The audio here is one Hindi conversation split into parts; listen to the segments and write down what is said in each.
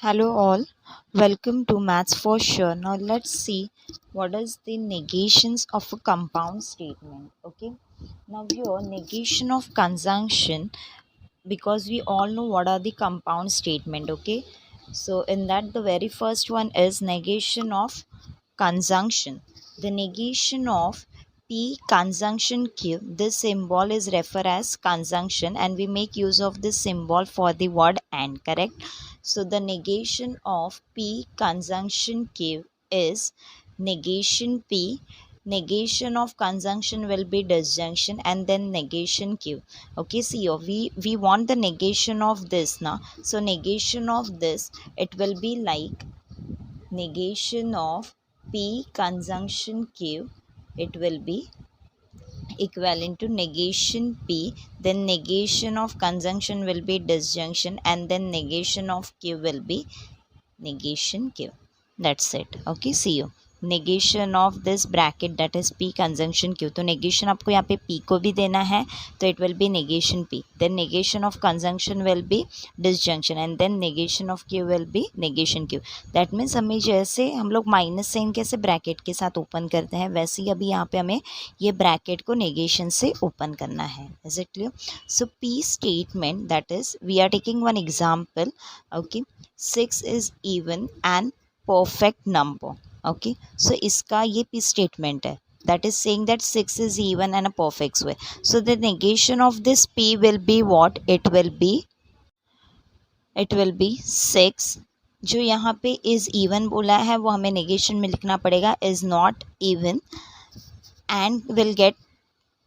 Hello all, welcome to Maths for Sure. Now let's see what is the negations of a compound statement. Okay, now here negation of conjunction, because we all know what are the compound statement. Okay, so in that the very first one is negation of conjunction. The negation of P conjunction Q, this symbol is referred as conjunction and we make use of this symbol for the word and, correct? So the negation of P conjunction Q is negation P, negation of conjunction will be disjunction and then negation Q. Okay, see here, we want the negation of this now. So negation of this, it will be like negation of P conjunction Q, it will be equivalent to negation P, then negation of conjunction will be disjunction and then negation of Q will be negation Q. That's it. Okay, see you. negation of this bracket, that is P conjunction Q. तो negation आपको यहाँ पे P को भी देना है, तो it will be negation P. Then negation of conjunction will be disjunction and then negation of Q will be negation Q. That means हमें जैसे हम लोग माइनस साइन कैसे ब्रैकेट के साथ ओपन करते हैं, वैसे ही अभी यहाँ पे हमें ये ब्रैकेट को negation से ओपन करना है. Is it clear? So P statement, that is we are taking one example. Okay, 6 is even and perfect number. Okay, so इसका ये P statement है, that is saying that 6 is even and a perfect square. So the negation of this P will be what? It will be 6. जो यहाँ पे is even बोला है वो हमें negation में लिखना पड़ेगा is not even and will get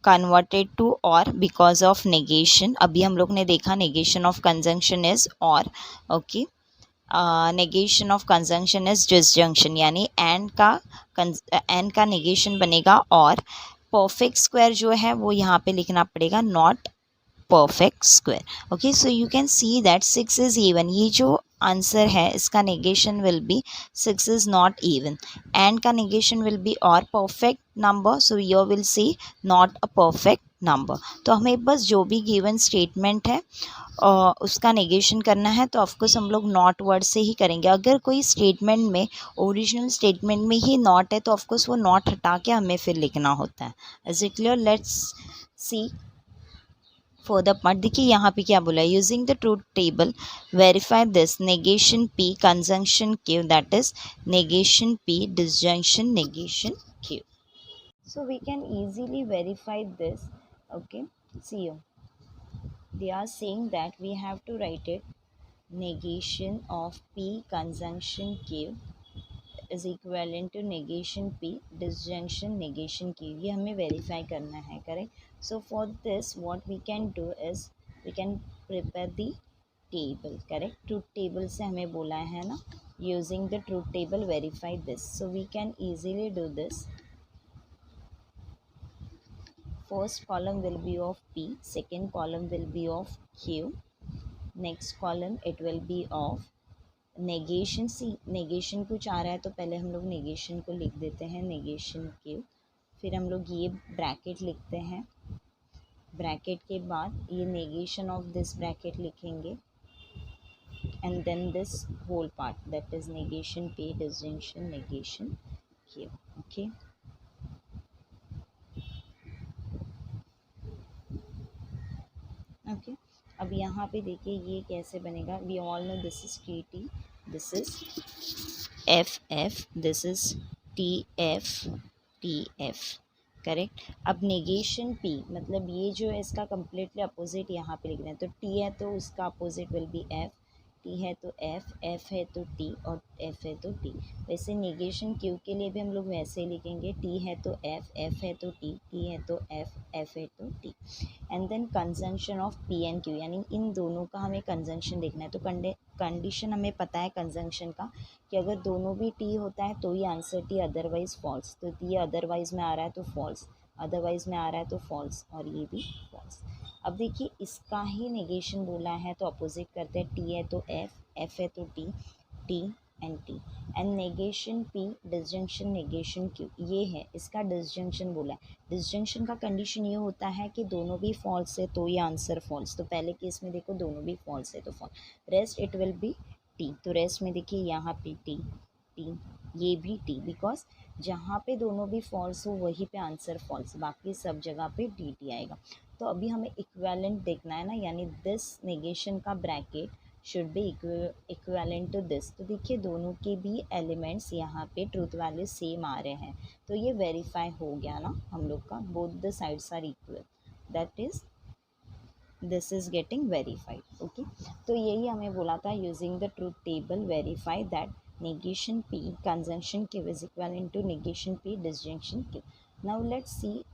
converted to or because of negation. अभी हम लोग ने देखा negation of conjunction is or. Okay, negation of conjunction is disjunction, यानी एंड का नेगेशन बनेगा और परफेक्ट स्क्वायर जो है वो यहाँ पे लिखना पड़ेगा not perfect square. Okay, so you can see that 6 is even, ये जो आंसर है इसका negation will be 6 is not even, and का नेगेशन विल बी और perfect number, so you will C not a perfect number. तो हमें बस जो भी गिवन स्टेटमेंट है उसका नेगेशन करना है, तो ऑफकोर्स हम लोग नॉट वर्ड से ही करेंगे. अगर कोई स्टेटमेंट में ओरिजिनल स्टेटमेंट में ही नॉट है तो ऑफकोर्स वो नॉट हटा के हमें फिर लिखना होता है. Is it clear? Let's see further part. देखिए यहाँ पे क्या बोला है, using the truth table verify this negation P conjunction Q, that is negation P disjunction negation Q. So we can easily verify this. Okay, see you. They are saying that we have to write it negation of P conjunction Q is equivalent to negation P disjunction negation Q. ये हमें verify करना है, correct? So for this what we can do is we can prepare the table, correct? Truth table से हमें बोला है ना, using the truth table verify this. So we can easily do this. First column will be of P, second column will be of Q, next column it will be of negation. C negation कुछ आ रहा है तो पहले हम लोग negation को लिख देते हैं negation Q, फिर हम लोग ये ब्रैकेट लिखते हैं, ब्रैकेट के बाद ये negation of this ब्रैकेट लिखेंगे and then this whole part, that is negation P disjunction negation Q. Okay, okay. अब यहाँ पे देखिए ये कैसे बनेगा. We all know this is T T, this is F F, this is T F, correct. अब नेगेशन पी मतलब ये जो है इसका कम्प्लीटली अपोजिट यहाँ पे लिख रहे हैं, तो टी है तो उसका opposite will be F, T है तो एफ है तो टी और एफ है तो टी. वैसे नेगेशन क्यू के लिए भी हम लोग वैसे ही लिखेंगे, टी है तो एफ है तो टी है तो एफ है तो T. And then conjunction of P and Q, यानी इन दोनों का हमें कंजंक्शन देखना है. तो कंडीशन हमें पता है कंजंक्शन का कि अगर दोनों भी टी होता है तो ही आंसर टी, अदरवाइज फॉल्स. तो ये अदरवाइज में आ रहा है तो फॉल्स, अदरवाइज में आ रहा है तो फॉल्स और ये भी फॉल्स. अब देखिए इसका ही नेगेशन बोला है तो अपोजिट करते हैं, टी है तो एफ है तो T and T. And negation P disjunction negation Q, ये है इसका डिसजंक्शन बोला है. डिसजंक्शन का कंडीशन ये होता है कि दोनों भी फॉल्स है तो ये आंसर फॉल्स. तो पहले केस में देखो दोनों भी फॉल्स है तो false, rest it will be T, तो रेस्ट में देखिए यहाँ पे टी, टी, ये भी टी, बिकॉज जहाँ पे दोनों भी फॉल्स हो वहीं पे आंसर फॉल्स, बाकी सब जगह पे टी टी आएगा। तो अभी हमें इक्विवेलेंट देखना है ना, यानी दिस नेगेशन का bracket should be equivalent to this. तो देखिए दोनों के भी एलिमेंट्स यहाँ पे ट्रूथ वैल्यू सेम आ रहे हैं, तो ये वेरीफाई हो गया ना हम लोग का, both the sides are equal, that is this is getting verified. Okay, तो यही हमें बोला था, using the truth table verify that negation P conjunction Q is equivalent to negation P disjunction Q. Now let's see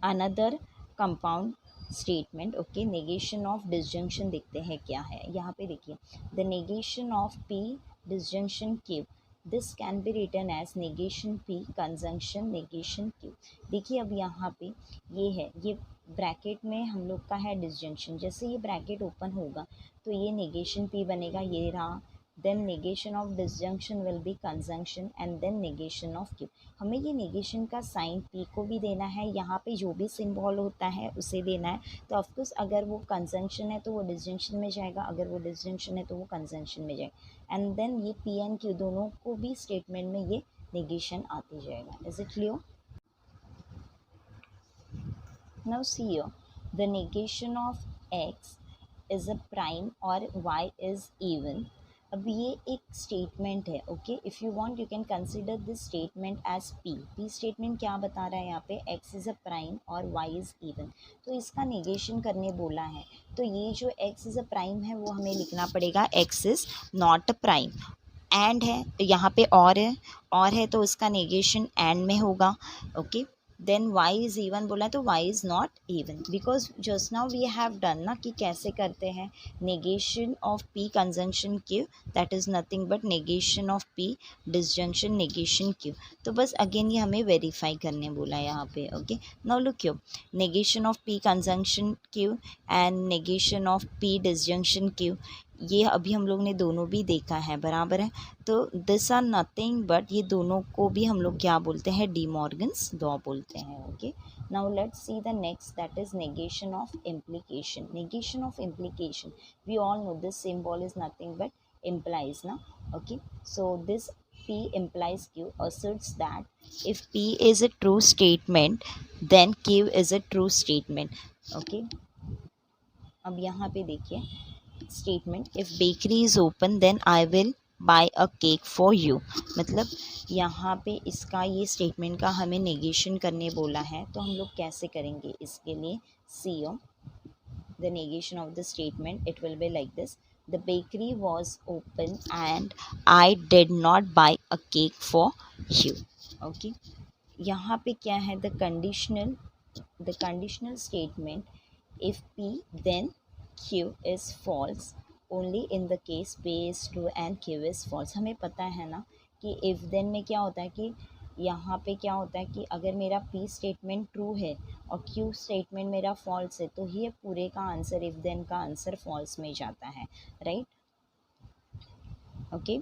another compound statement. Okay, negation of disjunction देखते हैं क्या है। यहाँ पे देखिए the negation of P disjunction Q, this can be written as negation P conjunction negation Q। देखिए अब यहाँ पे ये है, ये ब्रैकेट में हम लोग का है डिसजंक्शन, जैसे ये ब्रैकेट ओपन होगा तो ये नेगेशन P बनेगा, ये रहा, then negation of disjunction will be conjunction and then negation of Q। हमें ये नेगेशन का साइन P को भी देना है, यहाँ पे जो भी सिंबल होता है उसे देना है। तो ऑफकोर्स अगर वो कंजंक्शन है तो वो डिसजंक्शन में जाएगा, अगर वो डिसजंक्शन है तो वो कंजंक्शन में जाएगा, एंड देन ये P एंड Q दोनों को भी स्टेटमेंट में ये नेगेशन आती जाएगा। Is it clear? Now see here, the negation of x is a prime or y is even। अब ये एक स्टेटमेंट है। Okay, if you want you can consider this statement as P. P statement क्या बता रहा है यहाँ पे, x इज़ अ प्राइम और y इज़ इवन, तो इसका नेगेशन करने बोला है। तो ये जो x इज़ अ प्राइम है वो हमें लिखना पड़ेगा x is not a prime. And है यहाँ पे और है तो उसका नेगेशन एंड में होगा। Okay, then y is even बोला है तो y is not even, because just now we have done ना कि कैसे करते हैं negation of p conjunction q, that is nothing but negation of p disjunction negation q। तो बस अगेन ये हमें वेरीफाई करने बोला है यहाँ पे। Okay, now look yo, negation of p conjunction q and negation of p disjunction q, ये अभी हम लोग ने दोनों भी देखा है, बराबर है। तो दिस आर नथिंग बट ये दोनों को भी हम लोग क्या बोलते हैं, डी मॉर्गन्स लॉ बोलते हैं। Okay, now let's see the next, that is negation of implication. Negation of implication, we all know this symbol is nothing but implies ना। Okay, so this P implies Q asserts that if P is a true statement then Q is a true statement। Okay, अब यहाँ पे देखिए statement, if bakery is open then I will buy a cake for you. मतलब यहाँ पे इसका ये स्टेटमेंट का हमें नेगेशन करने बोला है, तो हम लोग कैसे करेंगे इसके लिए। So the negation of the statement, it will be like this, the bakery was open and I did not buy a cake for you. Okay, यहाँ पे क्या है, the conditional statement, if P then Q is false only in the case P is true and Q is false। हमें पता है ना कि if then में क्या होता है कि यहाँ पे क्या होता है कि अगर मेरा P स्टेटमेंट ट्रू है और Q स्टेटमेंट मेरा फॉल्स है तो ये पूरे का आंसर, if then का आंसर फॉल्स में जाता है, right. Okay,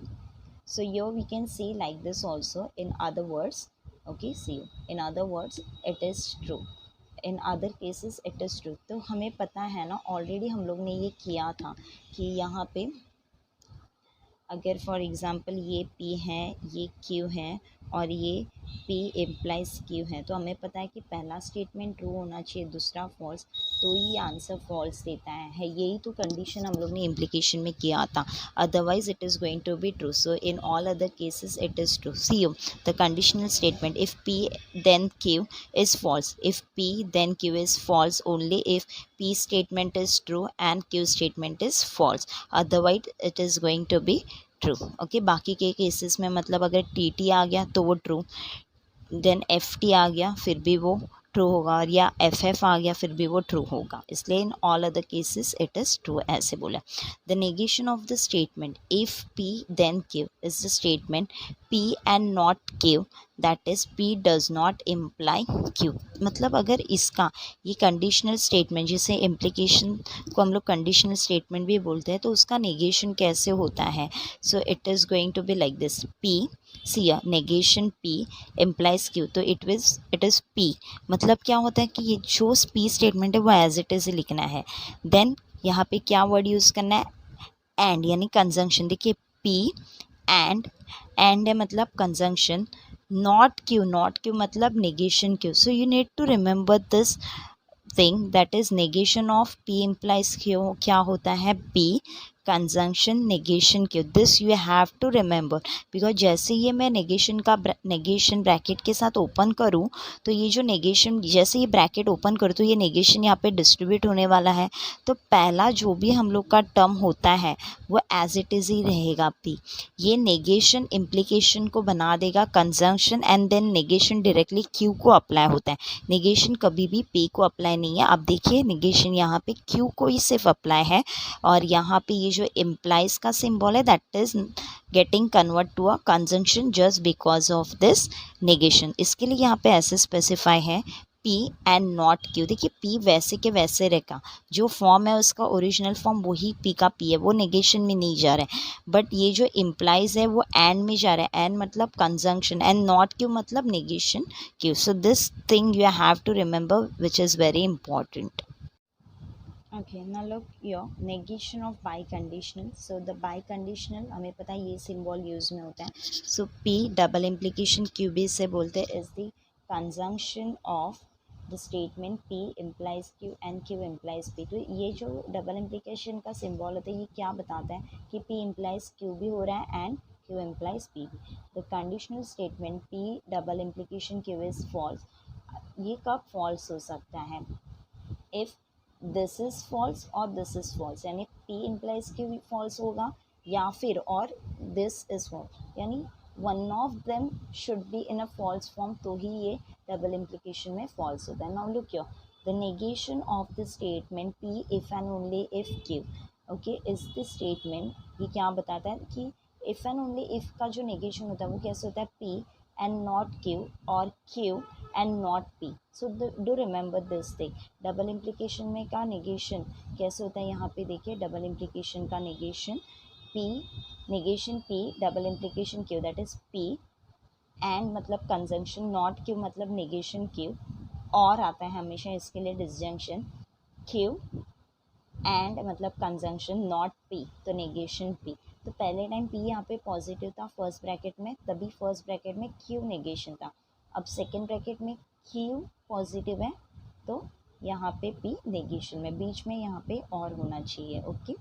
so here we can see like this also, in other words, okay, see in other words it is true, in other cases it is true. तो हमें पता है ना, ऑलरेडी हम लोग ने ये किया था कि यहाँ पे अगर फॉर एग्ज़ाम्पल ये P है, ये Q है और ये P इम्प्लाइज Q है, तो हमें पता है कि पहला स्टेटमेंट ट्रू होना चाहिए, दूसरा फॉल्स, तो ये आंसर फॉल्स देता है। यही तो कंडीशन हम लोग ने इम्प्लीकेशन में किया था, otherwise it is going to be true. So in all other cases it is true. See you the conditional statement, if P then Q is false, if P then Q is false only if P statement is true and Q statement is false, otherwise it is going to be true. Okay, बाकी के केसेस में मतलब अगर टी आ गया तो वो ट्रू, देन FT आ गया फिर भी वो ट्रू होगा, और या FF आ गया फिर भी वो ट्रू होगा, इसलिए इन all other cases it is true ऐसे बोला। The negation of the statement, if P then Q is the statement P and not Q, that is P does not imply Q। मतलब अगर इसका ये कंडीशनल स्टेटमेंट, जिसे इम्प्लीकेशन को हम लोग कंडीशनल स्टेटमेंट भी बोलते हैं, तो उसका नेगेशन कैसे होता है। So it is going to be like this, P see negation P implies Q, तो इट इज़ P। मतलब क्या होता है कि ये जो P स्टेटमेंट है वो एज इट इज़ लिखना है, देन यहाँ पे क्या वर्ड यूज़ करना है, एंड यानी कंजंक्शन, देखिए पी एंड है मतलब conjunction, not Q, not Q मतलब negation Q. So you need to remember this thing, that is negation of P implies Q क्या होता है, P conjunction negation Q. This you have to remember, because जैसे ये मैं नेगेशन का नेगेशन ब्रैकेट के साथ ओपन करूँ तो ये जो नेगेशन, जैसे ये ब्रैकेट ओपन करूँ तो ये नेगेशन यहाँ पे डिस्ट्रीब्यूट होने वाला है. तो पहला जो भी हम लोग का टर्म होता है वो एज इट इज़ ही रहेगा पी. ये नेगेशन इम्प्लीकेशन को बना देगा conjunction, and then negation directly Q को अप्लाई होता है. नेगेशन कभी भी पी को अप्लाई नहीं है. अब देखिए नेगेशन यहाँ पे क्यू को ही सिर्फ अप्लाई है, और यहाँ पे ये जो इम्प्लाइज का सिंबल है that is getting convert to a conjunction just because of this negation. इसके लिए यहाँ पे ऐसे स्पेसिफाई है पी एंड नॉट क्यू. देखिए पी वैसे के वैसे रहेगा, जो फॉर्म है उसका ओरिजिनल फॉर्म वही पी का पी है, वो नेगेशन में नहीं जा रहा है. बट ये जो इम्प्लाइज है वो एंड में जा रहा है, एंड मतलब कंजंक्शन, एंड नॉट क्यू मतलब negation Q. So this thing you have to remember which is very important. Okay, now look here, negation of biconditional. So the biconditional हमें पता है ये सिंबल यूज में होता है. So P double implication Q भी से बोलते हैं is the conjunction of the statement P implies Q and Q implies P. तो ये जो डबल इम्प्लीकेशन का सिंबल होता है ये क्या बताता है कि P implies Q भी हो रहा है एंड Q implies P भी. The conditional statement P double implication Q is false. ये कब फॉल्स हो सकता है, इफ़ दिस इज फॉल्स और दिस इज फॉल्स, यानी P इम्प्लाइज Q भी फॉल्स होगा, या फिर और दिस इज फॉल्स, यानी one of them should be in a false form, तो ही ये डबल इम्प्लीकेशन में फॉल्स होता है. Now look here, the negation of the statement P if and only if Q. Okay, is the statement ये क्या बताता है कि इफ एंड ओनली इफ का जो नेगेशन होता है वो कैसे होता है, P and not Q, or Q and not P. So do remember this thing. Double implication में का नेगेशन कैसे होता है, यहाँ पे देखिए डबल इम्प्लीकेशन का negation P double implication Q, that is P and मतलब कंजंक्शन, नॉट Q मतलब नेगेशन Q, और आता है हमेशा इसके लिए डिसजंक्शन Q एंड मतलब कंजंक्शन नॉट P, तो नेगेशन P. तो पहले टाइम P यहाँ पे पॉजिटिव था फर्स्ट ब्रैकेट में, तभी फर्स्ट ब्रैकेट में Q नेगेशन था. अब सेकेंड ब्रैकेट में Q पॉजिटिव है तो यहाँ पे P नेगेशन में, बीच में यहाँ पे और होना चाहिए. Okay,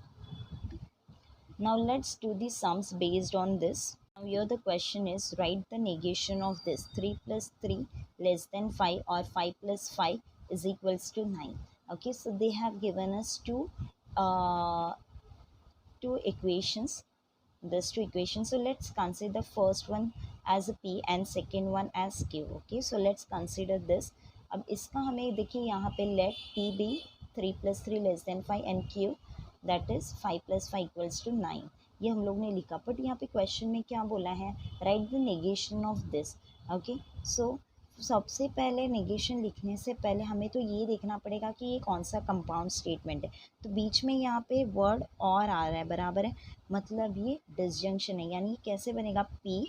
now let's do the sums based on this. Now here the question is, write the negation of this 3 plus 3 less than 5 or 5 plus 5 is equals to 9. Okay, so they have given us uh, two equations, these two equations. So let's consider the first one as a P and second one as Q. Okay, so let's consider this. अब इसका हमें देखिए यहाँ पे let P be 3 plus 3 less than 5 and Q that is 5 plus 5 equals to 9. ये हम लोग ने लिखा, बट यहाँ पे क्वेश्चन में क्या बोला है, write the negation of this. Okay, so सबसे पहले नेगेशन लिखने से पहले हमें तो ये देखना पड़ेगा कि ये कौन सा कंपाउंड स्टेटमेंट है. तो बीच में यहाँ पे वर्ड और आ रहा है, बराबर है, मतलब ये डिसजंक्शन है. यानी कैसे बनेगा, P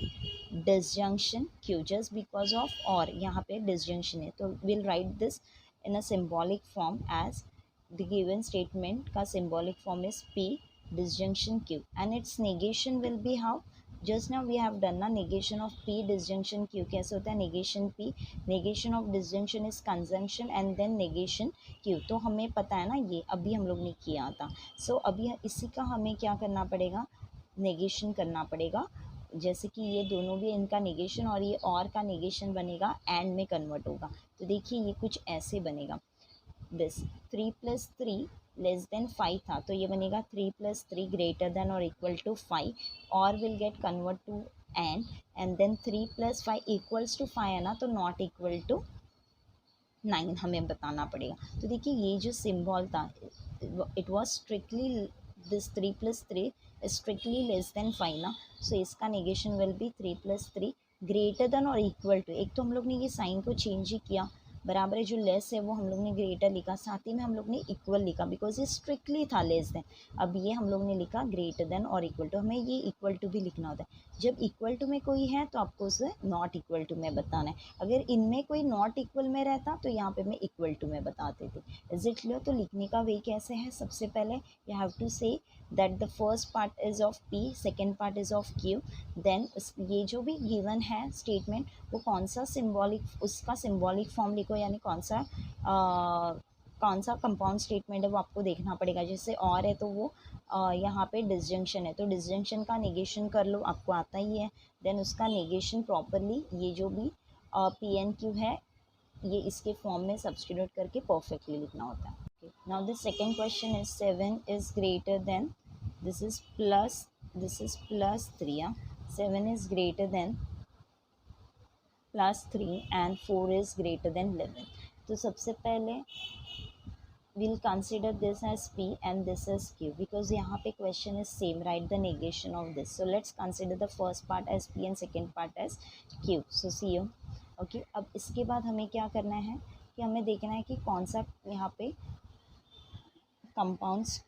disjunction Q just because of, और यहाँ पे डिसजंक्शन है, तो will write this in a symbolic form as the given statement का symbolic form is P disjunction Q, and its negation will be how, just now we have done na negation of P disjunction Q. कैसे होता है negation P, negation of disjunction is conjunction and then negation Q. तो हमें पता है ना, ये अभी हम लोग ने किया था. सो अभी इसी का हमें क्या करना पड़ेगा, negation करना पड़ेगा. जैसे कि ये दोनों भी इनका नेगेशन और ये और का नेगेशन बनेगा, एंड में कन्वर्ट होगा. तो देखिए ये कुछ ऐसे बनेगा, दिस 3 प्लस 3 लेस देन 5 था, तो ये बनेगा 3 प्लस 3 ग्रेटर देन और इक्वल टू 5, और will get convert to and then 3 plus 5 equals to 5 है ना, तो नॉट इक्वल टू 9 हमें बताना पड़ेगा. तो देखिए ये जो सिंबल था it was strictly this 3 plus 3 strictly less than 5 ना, सो इसका negation will be 3 plus 3 greater than और इक्वल टू. एक तो हम लोग ने ये साइन को चेंज ही किया, बराबर है, जो लेस है वो हम लोग ने ग्रेटर लिखा, साथ ही में हम लोग ने इक्वल लिखा बिकॉज ये स्ट्रिक्टली था लेस देन। अब ये हम लोग ने लिखा ग्रेटर देन और इक्वल टू, हमें ये इक्वल टू भी लिखना होता है। जब इक्वल टू में कोई है तो आपको उसे नॉट इक्वल टू में बताना है। अगर इनमें कोई नॉट इक्वल में रहता तो यहाँ पे मैं इक्वल टू में बताती थी। Is it clear? तो लिखने का वे कैसे है, सबसे पहले you have to say that the first part is of P, second part is of Q. Then ये जो भी गिवन है स्टेटमेंट वो कौन सा सिंबॉलिक, उसका सिंबॉलिक फॉर्म लिखो, यानी कौन सा कंपाउंड स्टेटमेंट है वो आपको देखना पड़ेगा। जैसे और है तो वो यहाँ पे डिसजंक्शन है तो डिसजंक्शन का नेगेशन कर लो, आपको आता ही है। देन उसका नेगेशन प्रॉपरली ये जो भी पी एन क्यू है ये इसके फॉर्म में सब्सटीट्यूट करके परफेक्टली लिखना होता है। Now the second question is 7 is greater than, this is plus 3, 7 is greater than plus 3 and 4 is greater than 11। तो सबसे पहले we'll consider this as P and this as Q because यहाँ पे question is same, write the negation of this। So let's consider the first part as P and second part as Q। So see you okay। अब इसके बाद हमें क्या करना है कि हमें देखना है कि कौन सा यहाँ पे कंपाउंड्स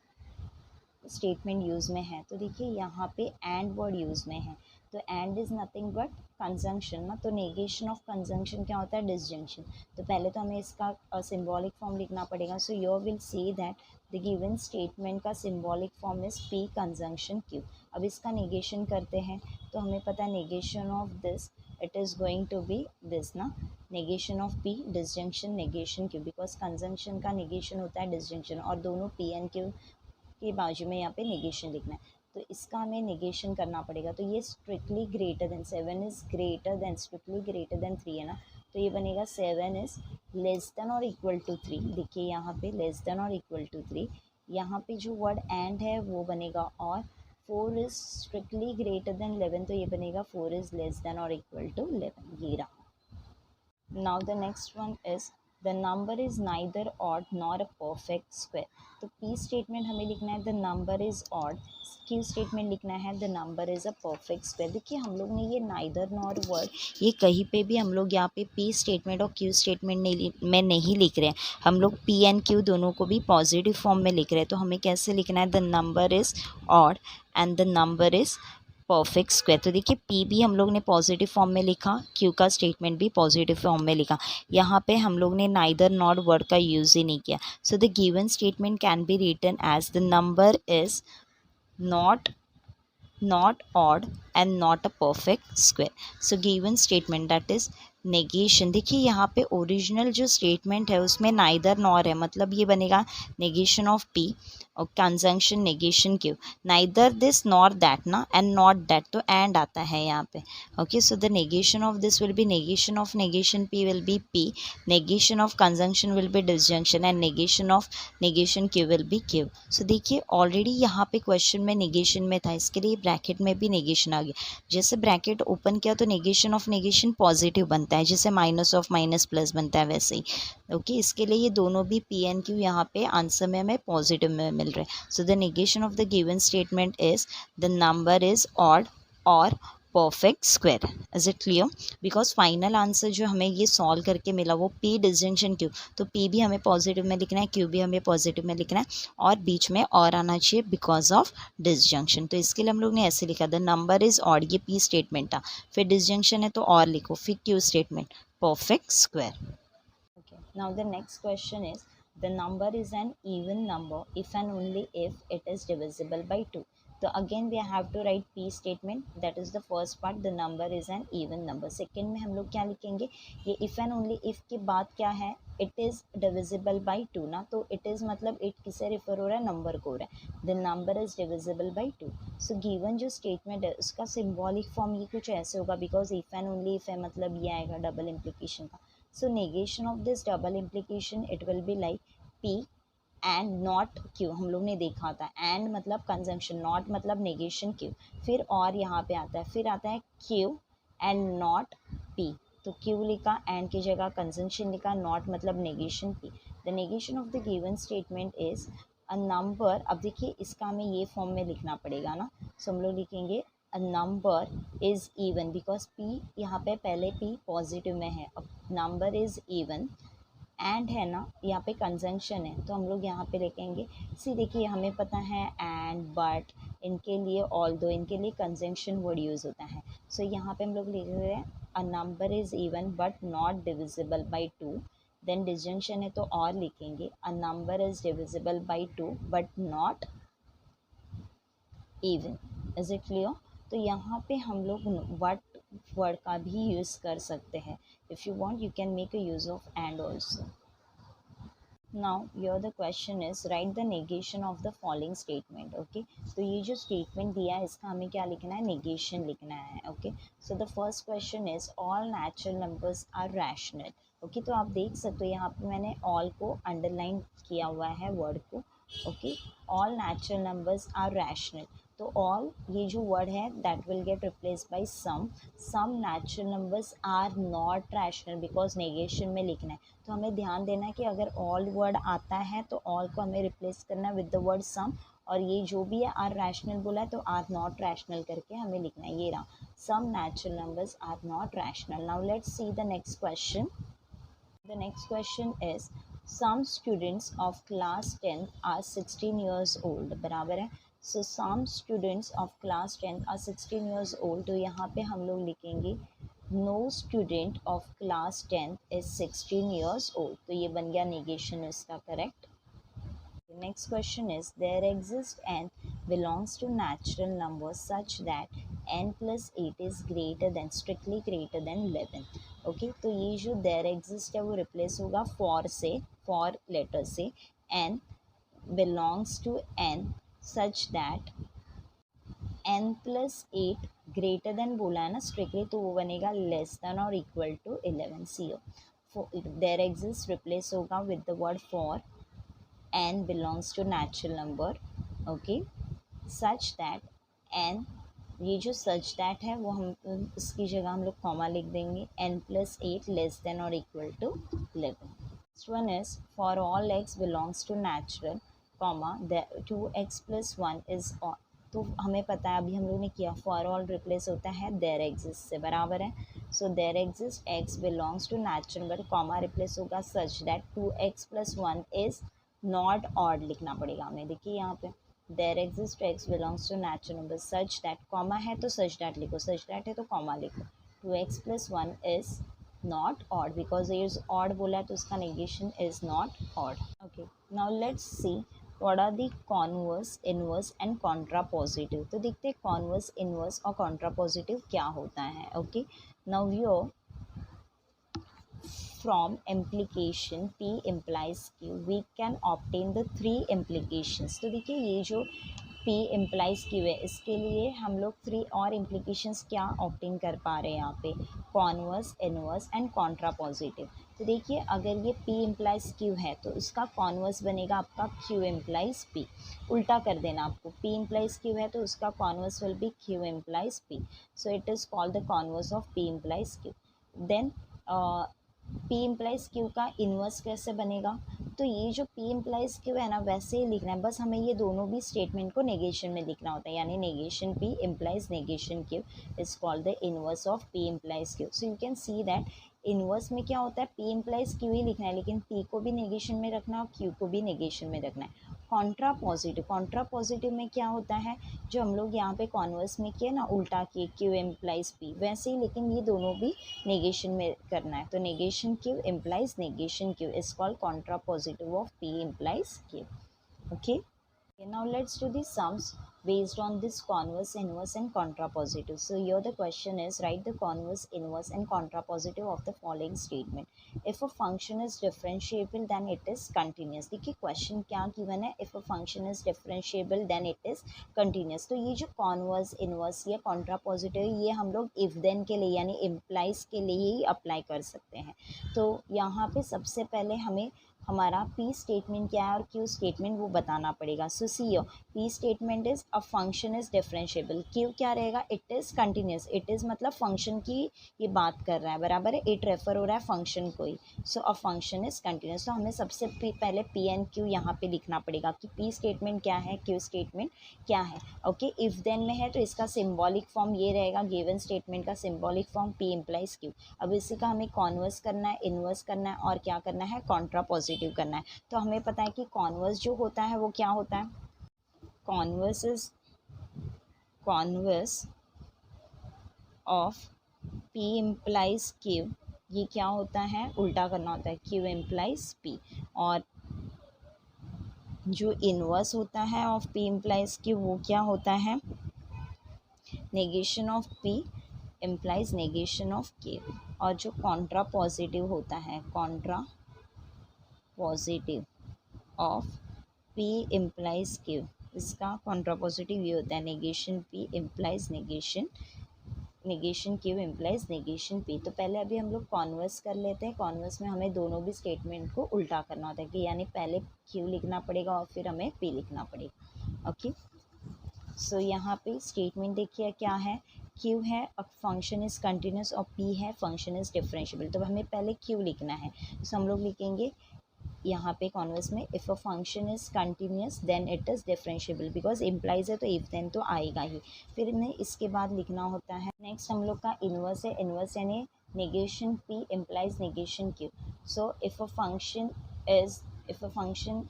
स्टेटमेंट यूज़ में है। तो देखिए यहाँ पे एंड वर्ड यूज़ में है, तो and is nothing but conjunction ना, तो नेगेशन ऑफ कंजंक्शन क्या होता है, डिसजंक्शन। तो पहले तो हमें इसका सिंबॉलिक फॉर्म लिखना पड़ेगा। So you will see that the given statement का symbolic form is P conjunction Q. अब इसका नेगेशन करते हैं तो हमें पता है negation of this it is going to be this ना, negation of P disjunction negation Q, because conjunction का नेगेशन होता है डिसजंक्शन, और दोनों पी एन क्यू के बाजू में यहाँ पे नेगेशन लिखना है। तो इसका हमें नेगेशन करना पड़ेगा। तो ये strictly greater than, 7 is greater than, strictly greater than 3 है ना, तो ये बनेगा 7 इज़ लेस देन और इक्वल टू 3। देखिए यहाँ पे लेस देन और इक्वल टू 3, यहाँ पे जो वर्ड एंड है वो बनेगा और 4 इज़ स्ट्रिक्टली ग्रेटर देन 11, तो ये बनेगा 4 इज़ लेस देन और इक्वल टू 11, ये रहा। Now the next one is the number is neither odd nor a perfect square। तो P स्टेटमेंट हमें लिखना है the number is odd, Q statement लिखना है the number is a perfect square। देखिए हम लोग ने ये neither nor वर्ड ये कहीं पे भी हम लोग यहाँ पे P स्टेटमेंट और Q स्टेटमेंट में नहीं लिख रहे हैं, हम लोग P एंड Q दोनों को भी पॉजिटिव फॉर्म में लिख रहे हैं। तो हमें कैसे लिखना है, the number is odd and the number is perfect square. तो देखिए पी भी हम लोग ने पॉजिटिव फॉर्म में लिखा, क्यू का स्टेटमेंट भी पॉजिटिव फॉर्म में लिखा, यहाँ पे हम लोग ने नाइदर नॉट वर्ड का यूज़ ही नहीं किया। So the given statement can be written as the number is not odd and not a perfect square। so given statement that is negation, देखिए यहाँ पे ओरिजिनल जो स्टेटमेंट है उसमें नाइदर नॉर है, मतलब ये बनेगा नेगेशन ऑफ पी और conjunction negation Q, neither this nor that ना एंड नॉट दैट, तो एंड आता है यहाँ पे। Okay, so the negation of this will be negation of negation P will be P, negation of conjunction will be disjunction and negation of negation Q will be Q. So देखिए ऑलरेडी यहाँ पे क्वेश्चन में नेगेशन में था, इसके लिए ब्रैकेट में भी नेगेशन आ गया। जैसे ब्रैकेट ओपन किया तो नेगेशन ऑफ नेगेशन पॉजिटिव बनता है, जैसे माइनस ऑफ माइनस प्लस बनता है वैसे ही। ओके, इसके लिए ये दोनों भी पी एन क्यू यहाँ पे आंसर में हमें पॉजिटिव में मिल रहे हैं। So the negation of the given statement is the number is odd or perfect square. Is it clear? Because final answer जो हमें ये सॉल्व करके मिला वो पी डिसजंक्शन क्यू, तो पी भी हमें पॉजिटिव में लिखना है, क्यू भी हमें पॉजिटिव में लिखना है, और बीच में और आना चाहिए बिकॉज ऑफ डिसजंक्शन। तो इसके लिए हम लोग ने ऐसे लिखा द नंबर इज ऑड, ये पी स्टेटमेंट था, फिर डिसजंक्शन है तो और लिखो, फिर Q statement perfect square. Okay, now the next question is the number is an even number if and only if it is divisible by 2। तो again we have to write P statement, that is the first part, the number is an even number. Second में हम लोग क्या लिखेंगे, ये इफ एंड ओनली इफ के बाद क्या है, इट इज़ डिविजिबल बाई 2 ना, तो इट इज़ मतलब इट किसे रिफर हो रहा है, नंबर को हो रहा है। The number is divisible by 2। So given जो स्टेटमेंट है उसका सिम्बॉलिक फॉर्म ये कुछ ऐसे होगा, because if and only if है मतलब ये आएगा डबल इम्प्लीकेशन का। So negation of this double implication it will be like P and not Q, हम लोग ने देखा था एंड मतलब कंजंक्शन, नॉट मतलब नेगेशन क्यू, फिर और यहाँ पे आता है, फिर आता है क्यू एंड नॉट पी, तो क्यू लिखा एंड की जगह कंजंक्शन लिखा, नॉट मतलब negation P. The negation of the given statement is a number. अब देखिए इसका हमें ये फॉर्म में लिखना पड़ेगा ना, सो हम लोग लिखेंगे a number is even, because P यहाँ पे पहले पी पॉजिटिव में है, अब नंबर इज़ इवन एंड है ना, यहाँ पे कंजंक्शन है तो हम लोग यहाँ पे लिखेंगे, सी देखिए हमें पता है एंड बट इनके लिए ऑल्दो इनके लिए कंजंक्शन वर्ड यूज़ होता है। सो यहाँ पे हम लोग लिख रहे हैं a number is even but not divisible by 2। Then disjunction है तो और लिखेंगे a number is divisible by 2 but not even. Is it clear? तो यहाँ पे हम लोग वट वर्ड का भी यूज़ कर सकते हैं। If you want you can make a use of and also. Now your the question is right the negation of the following statement. Okay, तो ये जो स्टेटमेंट दिया है इसका हमें क्या लिखना है, नेगेशन लिखना है। Okay, so the first question is all natural numbers are rational. Okay, तो आप देख सकते हो यहाँ पे मैंने ऑल को अंडरलाइन किया हुआ है वर्ड को। Okay, all natural numbers are rational, तो ऑल ये जो वर्ड है that will get replace by some natural numbers are not rational because negation में लिखना है। तो हमें ध्यान देना है कि अगर ऑल वर्ड आता है तो ऑल को हमें रिप्लेस करना है विद द वर्ड सम, और ये जो भी है आर रैशनल बोला है तो आर नॉट रैशनल करके हमें लिखना है। ये रहा, some natural numbers are not rational. Now let's see the next question. The next question is some students of class 10 are 16 years old। बराबर है, so some students of class 10 are 16 years old। तो यहाँ पे हम लोग लिखेंगे no student of class 10 is 16 years old। तो ये बन गया negation इसका correct। The next question is there exists and belongs to natural numbers such that n plus 8 is greater than strictly greater than 11। Okay, तो ये जो there exist है वो रिप्लेस होगा for से, for लेटर से, n belongs to n such that n plus 8 greater than बोला है ना स्ट्रिक्टली, तो वो बनेगा लेस देन और equal to 11। See there exist replace होगा with the word for, n belongs to natural number। Okay, such that n, ये जो such that है वो हम इसकी जगह हम लोग कॉमा लिख देंगे, n plus 8 लेस देन और equal to 11। Next one is for all x belongs to natural comma 2x plus 1 is on। तो हमें पता है अभी हम लोग ने किया फॉर ऑल रिप्लेस होता है देयर एग्जिस्ट से, बराबर है। So there exist x belongs to natural number comma replace होगा such that 2x plus 1 is not odd लिखना पड़ेगा हमें। देखिए यहाँ पे there exist x belongs to natural number such that, comma है तो सच दैट लिखो, सच दैट है तो कॉमा लिखो, 2x plus 1 is not odd because ये ऑड बोला है तो उसका negation is not odd. Okay, now let's see what are the converse, inverse and contrapositive. तो देखते हैं कॉन्वर्स, इनवर्स और कॉन्ट्रापोजिटिव क्या होता है। Okay, now your from implication P implies Q we can obtain the three implications। तो देखिए ये जो P implies Q है इसके लिए हम लोग 3 और implications क्या obtain कर पा रहे हैं यहाँ पे, कॉन्वर्स, इनवर्स एंड कॉन्ट्रापोजिटिव। तो देखिए अगर ये P implies Q है तो इसका कॉन्वर्स बनेगा आपका Q implies P। उल्टा कर देना आपको, P implies Q है तो उसका converse will be Q implies P। So it is called the converse of P implies Q। Then P implies Q का इन्वर्स कैसे बनेगा, तो ये जो P इम्प्लाइज Q है ना वैसे ही लिखना है, बस हमें ये दोनों भी स्टेटमेंट को नेगेशन में लिखना होता है, यानी negation P implies negation Q is called the inverse of P implies Q। So you can see that inverse में क्या होता है, P इम्प्लाइज Q ही लिखना है लेकिन P को भी नेगेशन में रखना है और Q को भी नेगेशन में रखना है। कॉन्ट्रापोजिटिव, कॉन्ट्रापोजिटिव में क्या होता है, जो हम लोग यहाँ पे कॉन्वर्स में किए ना उल्टा किए Q इम्प्लाइज P वैसे ही, लेकिन ये दोनों भी नेगेशन में करना है। तो negation Q implies negation Q is called contrapositive of P implies Q। Okay, now let's do the sums based on this converse, inverse and contrapositive। So here the question is write the converse, inverse and contrapositive of the following statement। If a function is differentiable then it is continuous। देखिए क्वेश्चन क्या गिवन है, if a function is differentiable then it is continuous। तो ये जो converse, inverse या contrapositive ये हम लोग if then के लिए यानी implies के लिए ही अप्लाई कर सकते हैं। तो यहाँ पे सबसे पहले हमें हमारा पी स्टेटमेंट क्या है और क्यू स्टेटमेंट वो बताना पड़ेगा. So see your P statement is a function is differentiable. Q क्या रहेगा, it is continuous. It is मतलब फंक्शन की ये बात कर रहा है, बराबर है, इट रेफर हो रहा है फंक्शन को ही. सो अ फंक्शन इज कंटिन्यूस. तो हमें सबसे पहले पी एंड क्यू यहाँ पे लिखना पड़ेगा कि पी स्टेटमेंट क्या है, क्यू स्टेटमेंट क्या है. ओके, इफ देन में है तो इसका सिम्बॉलिक फॉर्म ये रहेगा, गिवन स्टेटमेंट का symbolic form P implies Q. अब इसी का हमें कॉन्वर्स करना है, इनवर्स करना है और क्या करना है, कॉन्ट्रा पॉजिटिव करना है. तो हमें पता है कि कॉन्वर्स जो होता है वो क्या होता है, converse is converse of P implies Q. ये क्या होता है, उल्टा करना होता है, क्यू इम्प्लाइज पी. और जो इनवर्स होता है ऑफ पी इम्प्लाइज क्यू वो क्या होता है, negation of P implies negation of Q. और जो कॉन्ट्रा पॉजिटिव होता है, Contra positive of P implies Q, इसका कॉन्ट्रा पॉजिटिव ये होता है, negation P implies negation Q implies negation P. तो पहले अभी हम लोग कॉन्वर्स कर लेते हैं. कॉन्वर्स में हमें दोनों भी स्टेटमेंट को उल्टा करना होता है कि यानी पहले क्यू लिखना पड़ेगा और फिर हमें पी लिखना पड़ेगा. ओके, सो यहाँ पे स्टेटमेंट देखिए क्या है, क्यू है फंक्शन इज कंटिन्यूस और पी है फंक्शन इज डिफरेंशिएबल. तो हमें पहले क्यू लिखना है. तो हम लोग लिखेंगे यहाँ पे कॉन्वर्स में, if a function is continuous then it is differentiable. Because implies है तो इफ देन तो आएगा ही. फिर हमें इसके बाद लिखना होता है, नेक्स्ट हम लोग का इनवर्स है. इनवर्स यानी negation P implies negation Q. So if a function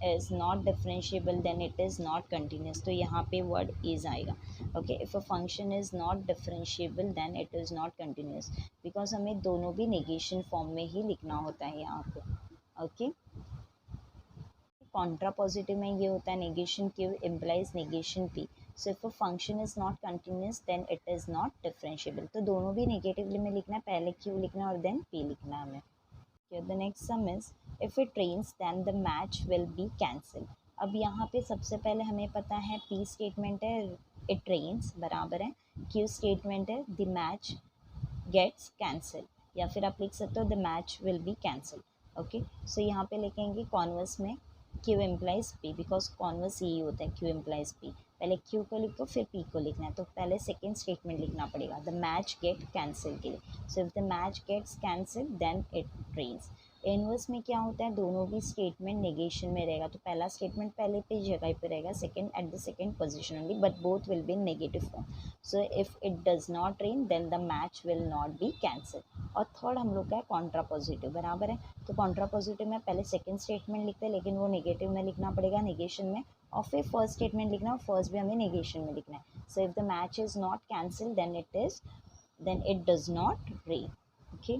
is not differentiable then it is not continuous. तो यहाँ पे वर्ड इज आएगा. Okay, if a function is not differentiable then it is not continuous. Because हमें दोनों भी नेगेशन फॉर्म में ही लिखना होता है यहाँ पे. ओके, कॉन्ट्रा पॉजिटिव में ये होता है, negation Q implies negation P. So if a function is not continuous then it is not differentiable. तो दोनों भी नेगेटिवली में लिखना है, पहले क्यू लिखना है और देन पी लिखना है हमें. The next sum is if it rains then the match will be cancel. अब यहाँ पे सबसे पहले हमें पता है पी स्टेटमेंट है इट रेन्स बराबर है, क्यू स्टेटमेंट है द मैच गेट्स कैंसिल, या फिर आप लिख सकते हो the match will be cancel. Okay, so यहाँ पे लिखेंगे कॉन्वर्स में Q implies P, because converse यही होता है क्यू इम्प्लाइज पी. पहले क्यू को लिखो फिर पी को लिखना है. तो पहले सेकेंड स्टेटमेंट लिखना पड़ेगा द मैच गेट कैंसिल के लिए. So if the match gets cancel then it rains. Inverse में क्या होता है, दोनों भी स्टेटमेंट नेगेशन में रहेगा. तो पहला स्टेटमेंट पहले पे जगह पे रहेगा, second at the second position only, but both will be in negative form. So if it does not rain then the match will not be cancel. और थर्ड हम लोग का है कॉन्ट्रा पॉजिटिव, बराबर है. तो कॉन्ट्रा पॉजिटिव में पहले सेकेंड स्टेटमेंट लिखते हैं, लेकिन वो नेगेटिव में लिखना पड़ेगा, नेगेशन में. और फिर फर्स्ट स्टेटमेंट लिखना है, फर्स्ट भी हमें नेगेशन में लिखना है. So if the match is not cancel then it does not rain. Okay,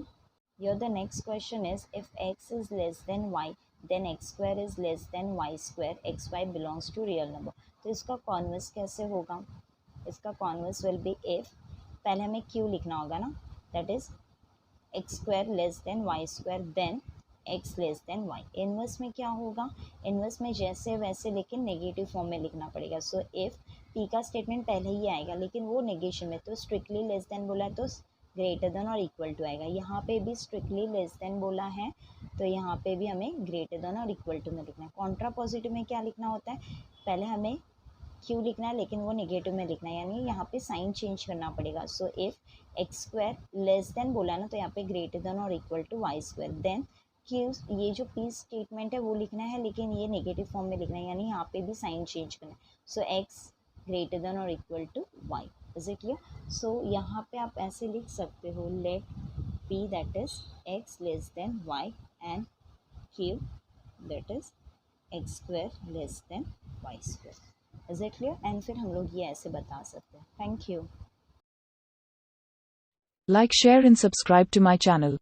here the next question is if x is less than y then x square is less than y square, xy belongs to real number. तो इसका कॉन्वर्स कैसे होगा, इसका कॉन्वर्स विल बी इफ, पहले हमें q लिखना होगा ना, that is x square less than Y square then X less than Y. Inverse में क्या होगा, इनवर्स में जैसे वैसे लेकिन नेगेटिव फॉर्म में लिखना पड़ेगा. सो इफ पी का स्टेटमेंट पहले ही आएगा लेकिन वो नेगेशन में, तो स्ट्रिक्टली लेस देन बोला है तो ग्रेटर देन और इक्वल टू आएगा. यहाँ पे भी स्ट्रिक्टली लेस देन बोला है तो यहाँ पे भी हमें ग्रेटर देन और इक्वल टू में लिखना है. कॉन्ट्रा पॉजिटिव में क्या लिखना होता है, पहले हमें क्यू लिखना है लेकिन वो नेगेटिव में लिखना है, यानी यहाँ पे साइन चेंज करना पड़ेगा. So if X square less than बोला ना तो यहाँ पे ग्रेटर देन और equal to Y square. Then Q, ये जो पी स्टेटमेंट है वो लिखना है लेकिन ये नेगेटिव फॉर्म में लिखना है, यानी यहाँ पे भी साइन चेंज करना है. सो एक्स ग्रेटर देन और equal to y. Is it clear? So यहाँ पे आप ऐसे लिख सकते हो, let P that is x less than y and Q that is x square less than Y square. Is it clear? And फिर हम लोग ये ऐसे बता सकते हैं. Thank you. Like, share and subscribe to my channel.